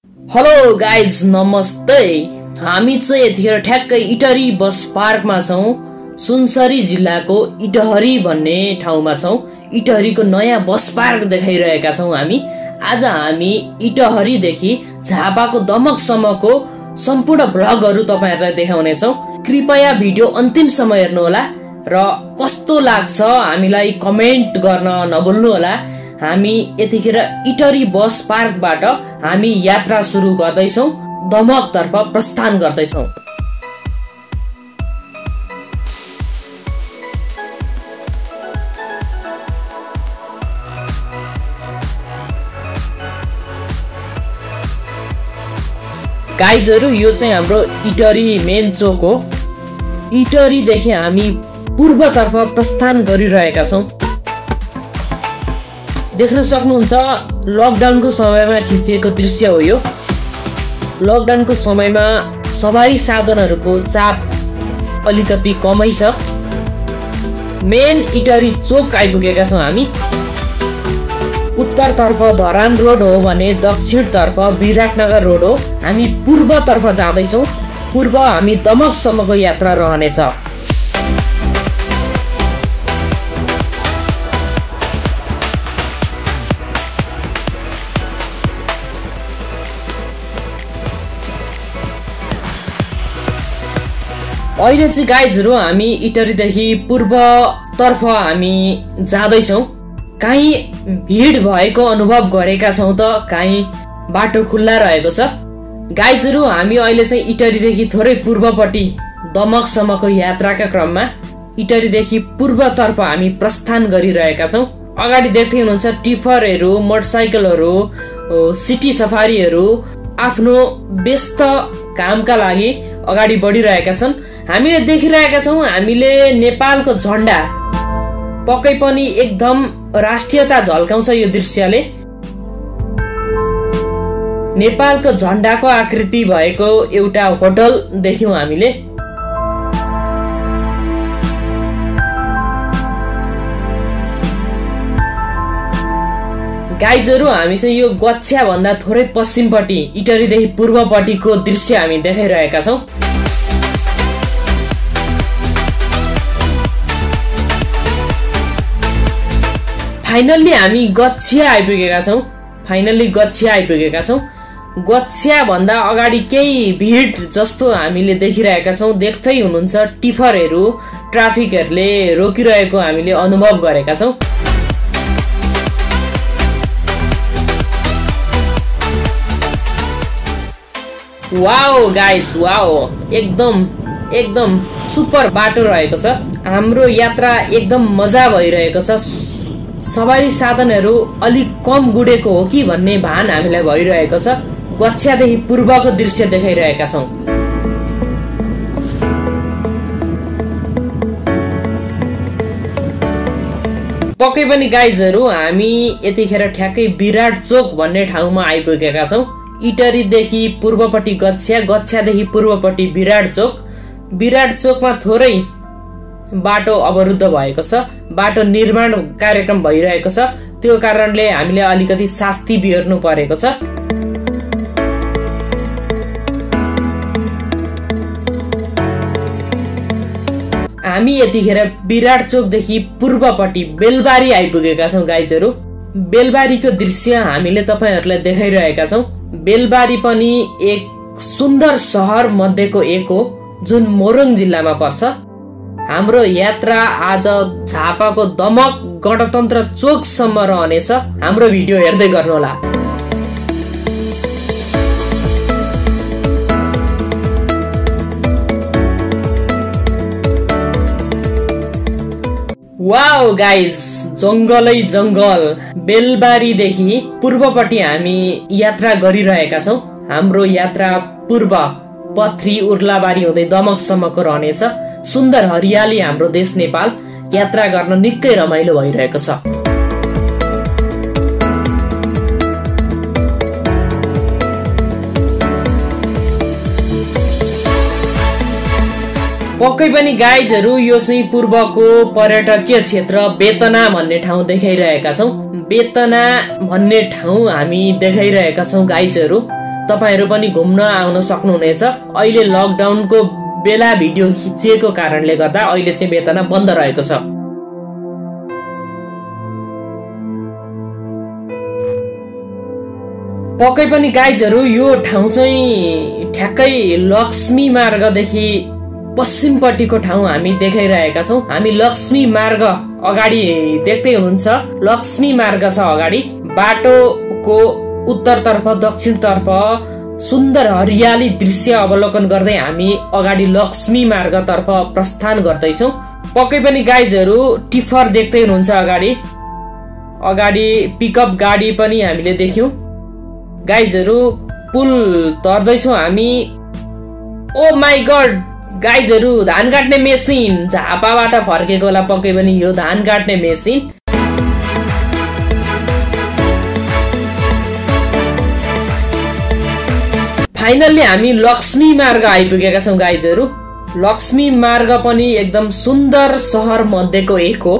Hello guys नमस्ते। हामी चाहिँ यतिखेर ठ्याक्कै इटहरी बस पार्कमा छौं। सुनसरी जिल्लाको इटहरी भन्ने ठाउँमा छौं। इटहरीको नयाँ बस पार्क देखाइरहेका छौं हामी। आज हामी इटहरीदेखि झापाको दमकसम्मको सम्पूर्ण भ्लगहरू तपाईहरुलाई देखाउने छौं। कृपया भिडियो अन्तिमसम्म हेर्नुहोला र कस्तो लाग्छ हामीलाई कमेन्ट गर्न नभुल्नु होला। हामी यतिखेर इटहरी बस पार्कबाट हामी यात्रा सुरु गर्दैछौं, दमक तर्फ प्रस्थान गर्दैछौं। गाइजहरु यो चाहिँ हाम्रो इटहरी मेन चोक हो। इटहरीदेखि हामी पूर्वतर्फ प्रस्थान गरिरहेका छौं। देख्न सक्नुहुन्छ लकडाउनको समयमा खिचिएको दृश्य हो यो। लकडाउनको समयमा सवारी साधनहरूको चाप अलिकति कमै छ। मेन इटहरी चोक आइपुगेका छौं हामी। उत्तरतर्फ धरान रोड हो भने दक्षिणतर्फ विराटनगर रोड हो। हामी पूर्वतर्फ जाँदैछौं। पूर्व हामी दमकसम्मको यात्रा रहनेछ। अहिले चाहिँ गाइजहरु हामी इटहरीदेखि पूर्वतर्फ हामी जाँदैछौं। कहीँ भिड भएको अनुभव गरेका छौं त कहीँ बाटो खुल्ला रहेको छ। गाइजहरु हामी अहिले चाहिँ इटहरीदेखि थोरै पूर्वपट्टि दमकसम्मको यात्राका क्रममा इटहरीदेखि पूर्वतर्फ हामी प्रस्थान गरिरहेका छौं। अगाडि देख्दै हुनुहुन्छ टिफरहरू, मोटरसाइकलहरू, सिटी सफारीहरू आफ्नो व्यस्त कामका लागि अगाडि बढिरहेका छन्। हामीले देखिरहेका छौं हामीले नेपालको झण्डा पक्कै पनि एकदम राष्ट्रियता झल्काउँछ यो दृश्यले। नेपालको झण्डाको आकृति भएको एउटा होटल देख्यौं हामीले। गाइजहरु हामी चाहिँ यो गच्छ्या भन्दा थोरै पश्चिमपट्टि इटहरीदेखि पूर्वपट्टिको दृश्य हामी देखाइरहेका छौं। फाइनल्ली हामी गच्छ्या आइपुगेका छौं। गच्छ्या भन्दा अगाडि केही भिड जस्तो हामीले देखिरहेका छौं। देख्दै हुनुहुन्छ टिफरहरू, ट्राफिकहरूले रोकिरहेको हामीले अनुभव गरेका छौं। वाओ गाइज वाओ, एकदम सुपर बाटो रहेको छ। हाम्रो यात्रा एकदम मजा भइरहेको छ। सवारी साधनहरू अलिक कम गुडेको हो कि भन्ने भान हामीलाई भइरहेको छ। गच्छ्यादेखि पूर्वको दृश्य देखाइरहेका छौं। पक्कै पनि गाइजहरु हामी यतिखेर ठ्याक्कै विराट चोक भन्ने ठाउँमा आइपुगेका छौं। इटहरीदेखि पूर्वपट्टि गच्छ्या, गच्छ्यादेखि पूर्वपट्टि विराट चोक। विराट चोकमा थोरै बाटो अवरुद्ध भएको छ। बाटो निर्माण कार्यक्रम भइरहेको छ। त्यो कारणले हामीले अलिकति शास्ति बिहोर्नु परेको छ। हामी यतिखेर विराट चोकदेखि पूर्वपट्टि बेलबारी आइपुगेका छौं गाइजहरु। बेलबारीको दृश्य हामीले तपाईहरुलाई देखाइरहेका छौं। बेलबारी पनि एक सुन्दर सहर मध्येको एक हो जुन मोरङ जिल्लामा पर्छ। हाम्रो यात्रा आज झापाको दमक गणतन्त्र चोकसम्म रहनेछ। हाम्रो भिडियो हेर्दै गर्नुहोला। वाओ गाइज, जंगलै जंगल। बेलबारीदेखि पूर्वपट्टि हामी यात्रा गरिरहेका छौं। हाम्रो यात्रा पूर्व पथरी उर्लाबारी हुँदै दमकसम्मको रहनेछ। सुन्दर हरियाली हाम्रो देश नेपाल। यात्रा गर्न निकै रमाइलो भइरहेको छ। पक्कै पनि गाइजहरु यो चाहिँ पूर्वको पर्यटकीय क्षेत्र बेतना भन्ने ठाउँ देखाइरहेका छौं। बेतना भन्ने ठाउँ हामी देखाइरहेका छौं गाइजहरु। तपाईहरु पनि घुम्न आउन सक्नुहुनेछ। अहिले लकडाउनको बेला भिडियो खिचिएको कारणले गर्दा अहिले चाहिँ बेतना बन्द रहेको छ। पक्कै पनि गाइजहरु यो ठाउँ चाहिँ ठ्याक्कै लक्ष्मी मार्गदेखि पश्चिमपट्टिको ठाउँ हामी देखाइरहेका छौं। हामी लक्ष्मी मार्ग अगाडि देख्दै हुनुहुन्छ, लक्ष्मी मार्ग छ अगाडि। बाटोको उत्तरतर्फ दक्षिणतर्फ सुन्दर हरियाली दृश्य अवलोकन गर्दै हामी अगाडि लक्ष्मी मार्गतर्फ प्रस्थान गर्दैछौं। पक्कै पनि गाइजहरु टिफर देख्दै हुनुहुन्छ अगाडि पिकअप गाडी पनि हामीले देख्यौं। गाइजहरु पुल तर्दैछौं हामी। ओ माई गॉड गाइजहरु, धान काट्ने मेसिन झापाबाट फर्केको होला। पक्कै पनि यो धान काट्ने मेसिन। फाइनल्ली हामी लक्ष्मी मार्ग आइपुगेका छौं गाइजहरु। लक्ष्मी मार्ग पनि एकदम सुन्दर शहर मध्येको एक हो।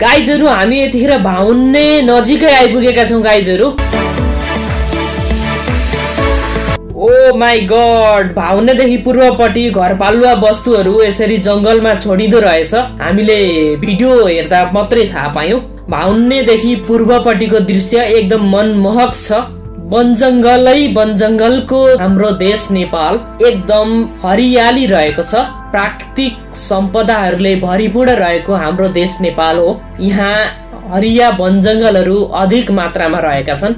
गाइजहरु हामी यतिखेर भाउन्ने नजिकै आइपुगेका छौं गाइजहरु। ओ माई गॉड, भाउन्नेदेखि पूर्वपट्टि घरपालुवा वस्तुहरू यसरी जंगलमा छोडिदो रहेछ। हामीले भिडियो हेर्दा मात्रै थाहा पायौं। भाउन्नेदेखि पूर्वपट्टिको दृश्य एकदम मनमोहक छ। वनजंगलको हाम्रो देश नेपाल एकदम हरियाली रहेको छ। प्राकृतिक सम्पदाहरूले भरिपूर्ण रहेको हाम्रो देश नेपाल हो। यहाँ हरिया वनजंगलहरू अधिक मात्रामा रहेका छन्।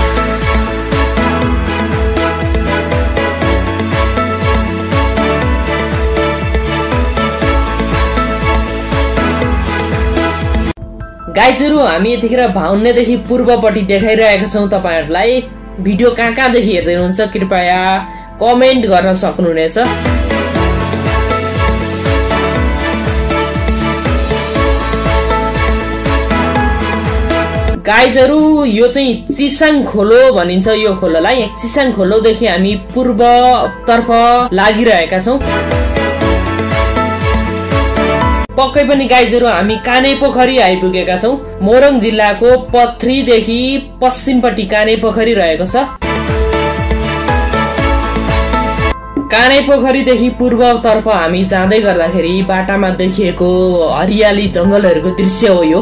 गाइजहरु हामी यतिखेर भाउन्नेदेखि पूर्वपट्टि देखाइरहेका छौं तपाईहरुलाई। भिडियो कहाँदेखि हेर्दै हुनुहुन्छ कृपया कमेन्ट गर्न सक्नुहुनेछ। गाइजहरु यो चाहिँ चिसाङ खोलो भनिन्छ। यो खोलोलाई चिसाङ खोलोदेखि हामी पूर्वतर्फ लागिरहेका छौं। पक्कै पनि गाइजहरु हामी काने पोखरी आइपुगेका छौं। मोरङ जिल्लाको पथरीदेखि पश्चिमपट्टि काने पोखरी रहेको छ। काने पोखरीदेखि पूर्वतर्फ हामी जाँदै गर्दाखेरि बाटामा देखिएको हरियाली जंगलहरूको दृश्य हो यो।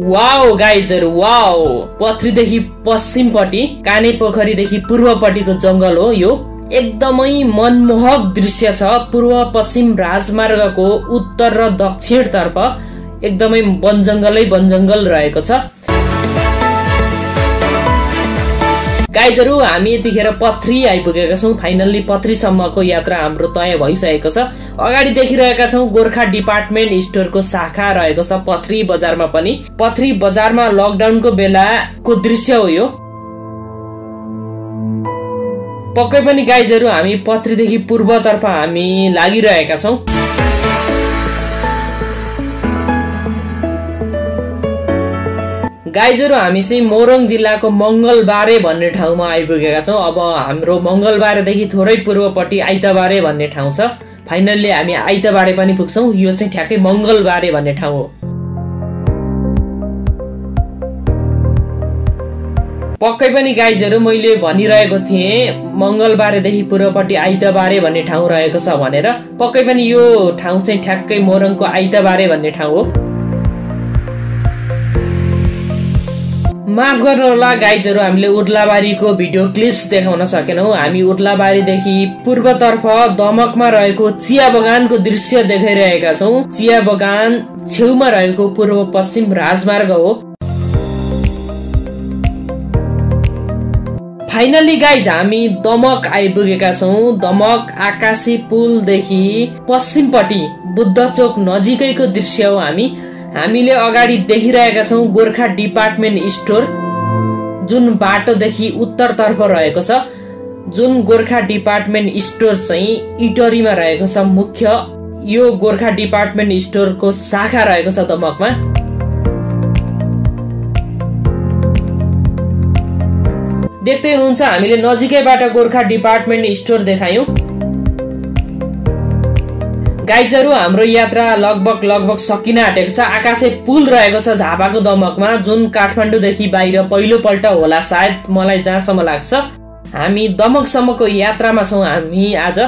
वाओ गाइजहरु वाओ, पथरीदेखि पश्चिमपट्टि काने पोखरीदेखि पूर्वपट्टिको जंगल हो यो। एकदमै मनमोहक दृश्य छ। पूर्व पश्चिम राजमार्गको उत्तर र दक्षिण तर्फ एकदमै वनजंगल रहेको छ। गाइजहरु हामी यतिखेर पथरी आइपुगेका छौं। फाइनल्ली पथरीसम्मको यात्रा हाम्रो तय भइसकेको छ। अगाडि देखिरहेका छौं गोर्खा डिपार्टमेन्ट स्टोरको शाखा रहेको छ पथरी बजारमा पनि। पथरी बजारमा लकडाउनको बेलाको दृश्य हो यो। पक्कै पनि गाइजहरु हामी पथरीदेखि पूर्वतर्फ हामी लागिरहेका छौं। गाइजहरु हामी चाहिँ मोरङ जिल्लाको मंगलबारे भन्ने ठाउँमा आइपुगेका छौं। अब हाम्रो मंगलबारेदेखि थोरै पूर्वपट्टि आइतबारे भन्ने ठाउँ छ। फाइनल्ली हामी आइतबारे पनि पुग्छौं। यो चाहिँ ठ्याक्कै मंगलबारे भन्ने ठाउँ हो। पक्कै पनि गाइजहरु मैले भनिरहेको थिएँ मंगलबारेदेखि पूर्वपट्टि आइतबारे भन्ने ठाउँ रहेको छ भनेर। पक्कै पनि यो ठाउँ चाहिँ ठ्याक्कै मोरङको आइतबारे भन्ने ठाउँ हो। माफ गर्नुहोला गाइजहरु, हामीले उर्लाबारीको भिडियो क्लिप्स देखाउन सकेनौं। हामी उर्लाबारीदेखि पूर्वतर्फ दमकमा रहेको चिया बगानको दृश्य देखाइरहेका छौं। चिया बगान छेउमा रहेको पूर्व पश्चिम राजमार्ग हो। फाइनली गाइज हामी दमक आइपुगेका छौं। दमक आकाशी पुलदेखि पश्चिमपट्टि बुद्ध चोक नजिकैको दृश्य हो। हामीले अगाडि देखिरहेका छौं गोर्खा डिपार्टमेन्ट स्टोर, जुन बाटोदेखि उत्तरतर्फ रहेको छ। जुन गोर्खा डिपार्टमेन्ट स्टोर चाहिँ इटरीमा रहेको छ। मुख्य यो गोर्खा डिपार्टमेन्ट स्टोरको शाखा रहेको छ दमकमा। देख्दै हुनुहुन्छ हामीले नजिकैबाट गोर्खा डिपार्टमेन्ट स्टोर देखायौं। गाइजहरू हाम्रो यात्रा लगभग सकिन आँटेको छ। आकाशे पुल रहेको छ झापाको दमकमा, जुन काठमाडौँदेखि बाहिर पहिलोपल्ट होला सायद, मलाई जहाँसम्म लाग्छ। हामी दमकसम्मको यात्रामा छौँ हामी आज।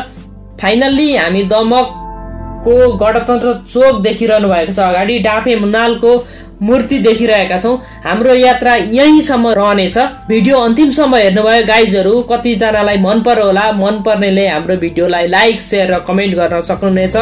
फाइनल्ली हामी दमकको गणतन्त्र चोक देखिरहनु भएको छ, अगाडि डाँफे मुनालको मूर्ति देखिरहेका छौँ। हाम्रो यात्रा यहीँसम्म रहनेछ। भिडियो अन्तिमसम्म हेर्नुभयो गाइजहरू, कतिजनालाई मन पर्यो होला। मन पर्नेले हाम्रो भिडियोलाई लाइक, शेयर र कमेन्ट गर्न सक्नुहुनेछ।